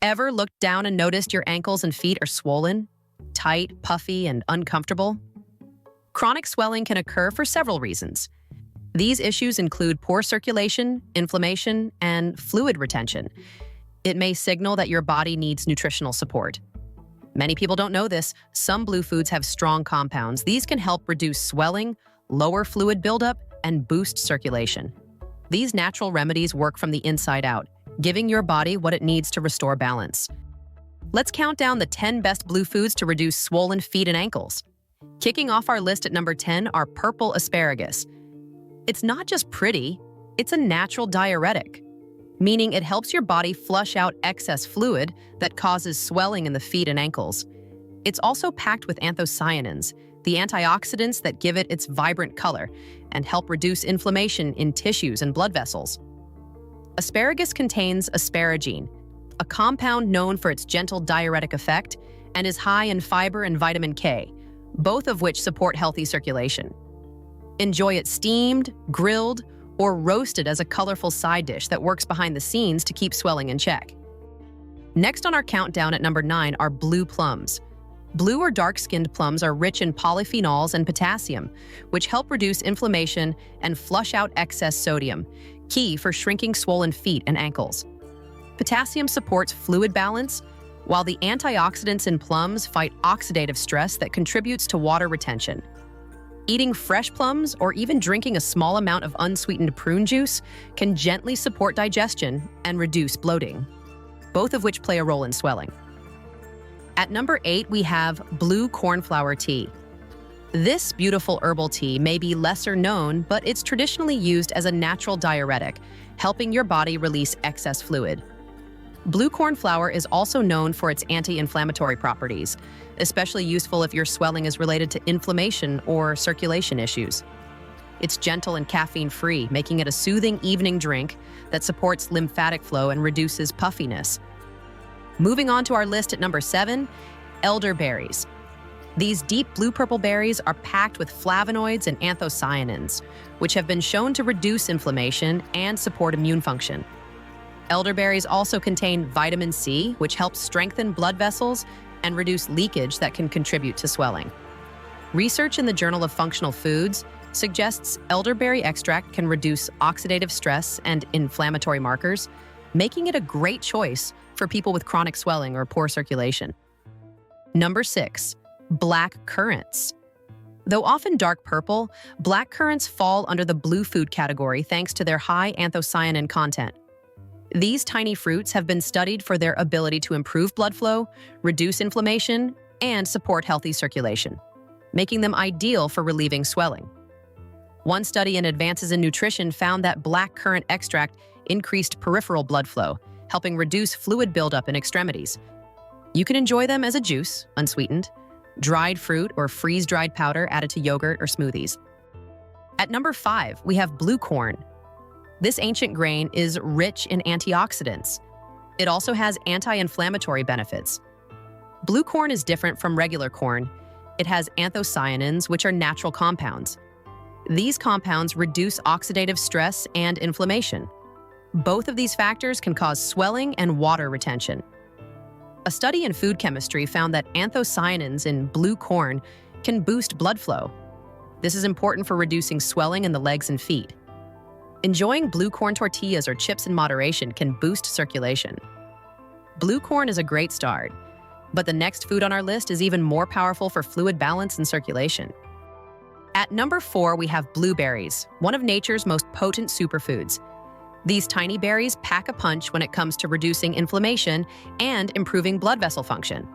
Ever looked down and noticed your ankles and feet are swollen, tight, puffy, and uncomfortable? Chronic swelling can occur for several reasons. These issues include poor circulation, inflammation, and fluid retention. It may signal that your body needs nutritional support. Many people don't know this. Some blue foods have strong compounds. These can help reduce swelling, lower fluid buildup, and boost circulation. These natural remedies work from the inside out, giving your body what it needs to restore balance. Let's count down the 10 best blue foods to reduce swollen feet and ankles. Kicking off our list at number 10 are purple asparagus. It's not just pretty, it's a natural diuretic, meaning it helps your body flush out excess fluid that causes swelling in the feet and ankles. It's also packed with anthocyanins, the antioxidants that give it its vibrant color and help reduce inflammation in tissues and blood vessels. Asparagus contains asparagine, a compound known for its gentle diuretic effect and is high in fiber and vitamin K, both of which support healthy circulation. Enjoy it steamed, grilled, or roasted as a colorful side dish that works behind the scenes to keep swelling in check. Next on our countdown at number 9 are blue plums. Blue or dark-skinned plums are rich in polyphenols and potassium, which help reduce inflammation and flush out excess sodium, key for shrinking swollen feet and ankles. Potassium supports fluid balance, while the antioxidants in plums fight oxidative stress that contributes to water retention. Eating fresh plums or even drinking a small amount of unsweetened prune juice can gently support digestion and reduce bloating, both of which play a role in swelling. At number 8, we have blue cornflower tea. This beautiful herbal tea may be lesser known, but it's traditionally used as a natural diuretic, helping your body release excess fluid. Blue cornflower is also known for its anti-inflammatory properties, especially useful if your swelling is related to inflammation or circulation issues. It's gentle and caffeine-free, making it a soothing evening drink that supports lymphatic flow and reduces puffiness. Moving on to our list at number 7, elderberries. These deep blue-purple berries are packed with flavonoids and anthocyanins, which have been shown to reduce inflammation and support immune function. Elderberries also contain vitamin C, which helps strengthen blood vessels and reduce leakage that can contribute to swelling. Research in the Journal of Functional Foods suggests elderberry extract can reduce oxidative stress and inflammatory markers, making it a great choice for people with chronic swelling or poor circulation. Number 6, black currants. Though often dark purple, black currants fall under the blue food category thanks to their high anthocyanin content. These tiny fruits have been studied for their ability to improve blood flow, reduce inflammation, and support healthy circulation, making them ideal for relieving swelling. One study in Advances in Nutrition found that black currant extract increased peripheral blood flow, helping reduce fluid buildup in extremities. You can enjoy them as a juice, unsweetened, dried fruit, or freeze-dried powder added to yogurt or smoothies. At number 5, we have blue corn. This ancient grain is rich in antioxidants. It also has anti-inflammatory benefits. Blue corn is different from regular corn. It has anthocyanins, which are natural compounds. These compounds reduce oxidative stress and inflammation. Both of these factors can cause swelling and water retention. A study in food chemistry found that anthocyanins in blue corn can boost blood flow. This is important for reducing swelling in the legs and feet. Enjoying blue corn tortillas or chips in moderation can boost circulation. Blue corn is a great start, but the next food on our list is even more powerful for fluid balance and circulation. At number 4, we have blueberries, one of nature's most potent superfoods. These tiny berries pack a punch when it comes to reducing inflammation and improving blood vessel function.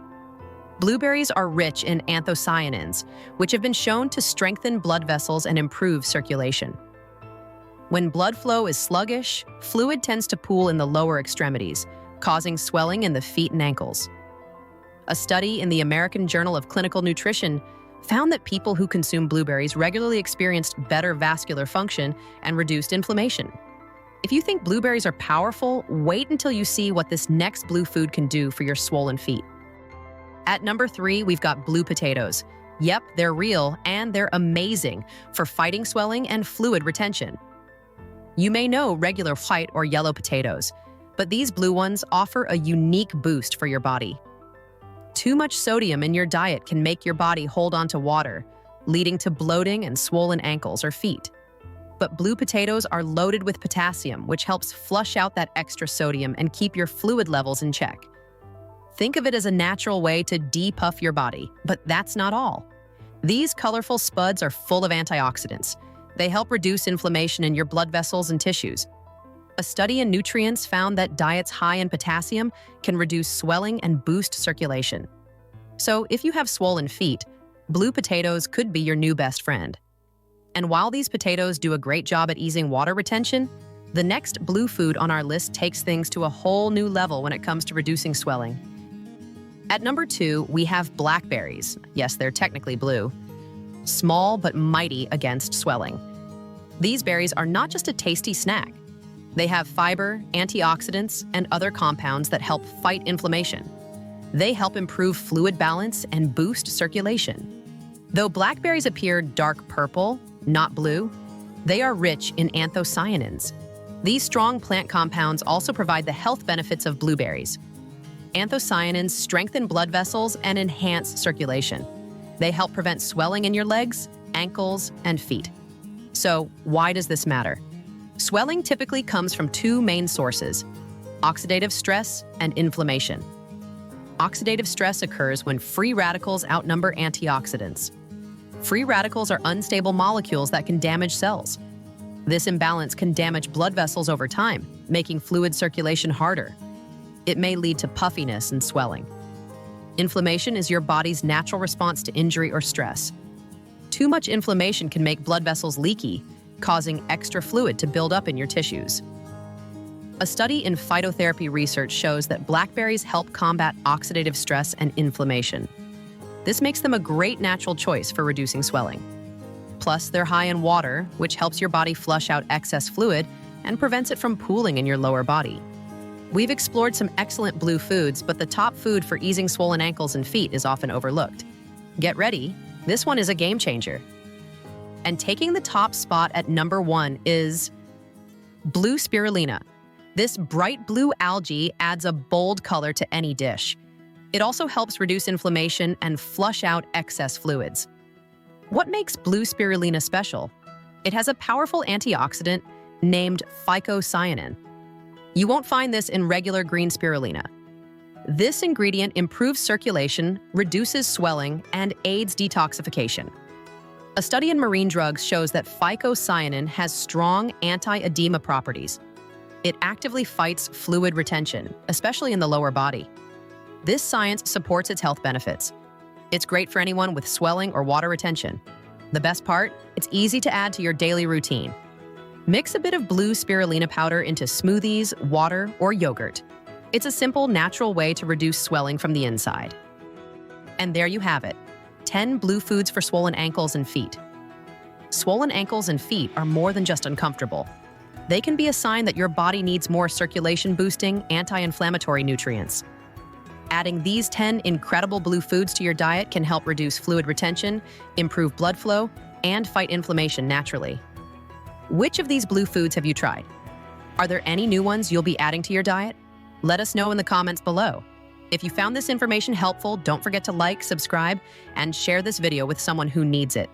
Blueberries are rich in anthocyanins, which have been shown to strengthen blood vessels and improve circulation. When blood flow is sluggish, fluid tends to pool in the lower extremities, causing swelling in the feet and ankles. A study in the American Journal of Clinical Nutrition found that people who consume blueberries regularly experienced better vascular function and reduced inflammation. If you think blueberries are powerful, wait until you see what this next blue food can do for your swollen feet. At number 3, we've got blue potatoes. Yep, they're real and they're amazing for fighting swelling and fluid retention. You may know regular white or yellow potatoes, but these blue ones offer a unique boost for your body. Too much sodium in your diet can make your body hold on to water, leading to bloating and swollen ankles or feet. But blue potatoes are loaded with potassium, which helps flush out that extra sodium and keep your fluid levels in check. Think of it as a natural way to depuff your body, but that's not all. These colorful spuds are full of antioxidants. They help reduce inflammation in your blood vessels and tissues. A study in nutrients found that diets high in potassium can reduce swelling and boost circulation. So if you have swollen feet, blue potatoes could be your new best friend. And while these potatoes do a great job at easing water retention, the next blue food on our list takes things to a whole new level when it comes to reducing swelling. At number 2, we have blackberries. Yes, they're technically blue. Small but mighty against swelling. These berries are not just a tasty snack. They have fiber, antioxidants, and other compounds that help fight inflammation. They help improve fluid balance and boost circulation. Though blackberries appear dark purple, not blue, they are rich in anthocyanins. These strong plant compounds also provide the health benefits of blueberries. Anthocyanins strengthen blood vessels and enhance circulation. They help prevent swelling in your legs, ankles, and feet. So, why does this matter? Swelling typically comes from two main sources: oxidative stress and inflammation. Oxidative stress occurs when free radicals outnumber antioxidants. Free radicals are unstable molecules that can damage cells. This imbalance can damage blood vessels over time, making fluid circulation harder. It may lead to puffiness and swelling. Inflammation is your body's natural response to injury or stress. Too much inflammation can make blood vessels leaky, causing extra fluid to build up in your tissues. A study in phytotherapy research shows that blackberries help combat oxidative stress and inflammation. This makes them a great natural choice for reducing swelling. Plus, they're high in water, which helps your body flush out excess fluid and prevents it from pooling in your lower body. We've explored some excellent blue foods, but the top food for easing swollen ankles and feet is often overlooked. Get ready, this one is a game changer. And taking the top spot at number 1 is blue spirulina. This bright blue algae adds a bold color to any dish. It also helps reduce inflammation and flush out excess fluids. What makes blue spirulina special? It has a powerful antioxidant named phycocyanin. You won't find this in regular green spirulina. This ingredient improves circulation, reduces swelling, and aids detoxification. A study in marine drugs shows that phycocyanin has strong anti-edema properties. It actively fights fluid retention, especially in the lower body. This science supports its health benefits. It's great for anyone with swelling or water retention. The best part, it's easy to add to your daily routine. Mix a bit of blue spirulina powder into smoothies, water, or yogurt. It's a simple, natural way to reduce swelling from the inside. And there you have it. 10 blue foods for swollen ankles and feet. Swollen ankles and feet are more than just uncomfortable. They can be a sign that your body needs more circulation-boosting, anti-inflammatory nutrients. Adding these 10 incredible blue foods to your diet can help reduce fluid retention, improve blood flow, and fight inflammation naturally. Which of these blue foods have you tried? Are there any new ones you'll be adding to your diet? Let us know in the comments below. If you found this information helpful, don't forget to like, subscribe, and share this video with someone who needs it.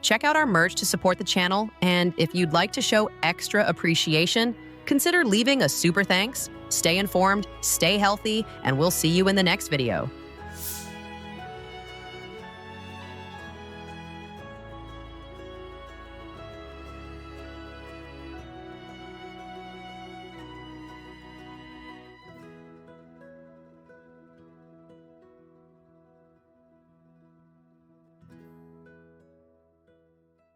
Check out our merch to support the channel, and if you'd like to show extra appreciation, consider leaving a super thanks. Stay informed, stay healthy, and we'll see you in the next video.